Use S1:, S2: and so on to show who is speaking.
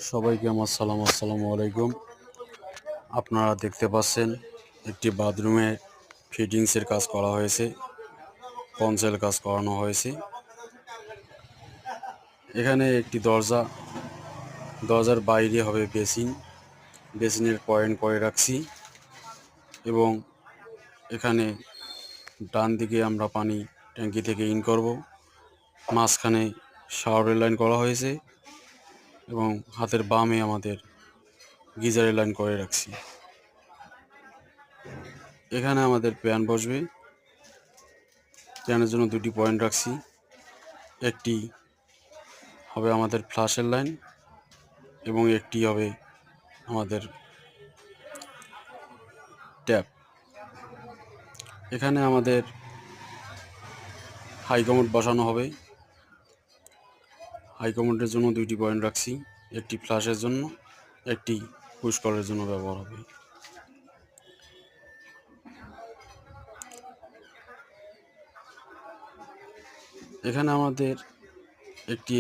S1: সবাইকে আমার আসসালামু আলাইকুম। আপনারা দেখতে পাচ্ছেন একটি বাথরুমে ফিটিংসের কাজ করা হয়েছে, পঞ্চের কাজ করানো হয়েছে। এখানে একটি দরজার বাইরে হবে বেসিনের পয়েন্ট করে রাখছি এবং এখানে ডান দিকে আমরা পানি ট্যাঙ্কি থেকে ইন করব। মাঝখানে শাওয়ারের লাইন করা হয়েছে এবং হাতের বামে আমাদের গিজারের লাইন করে রাখছি। এখানে আমাদের প্যান বসবে, প্যানের জন্য দুটি পয়েন্ট রাখছি। একটি হবে আমাদের ফ্লাশের লাইন এবং একটি হবে আমাদের ট্যাপ। এখানে আমাদের হাই কমোড বসানো হবে। হাই কমোডের জন্য দুইটি পয়েন্ট রাখছি, একটি ফ্লাশের জন্য, একটি পুশ করার জন্য ব্যবহার হবে। এখানে আমাদের একটি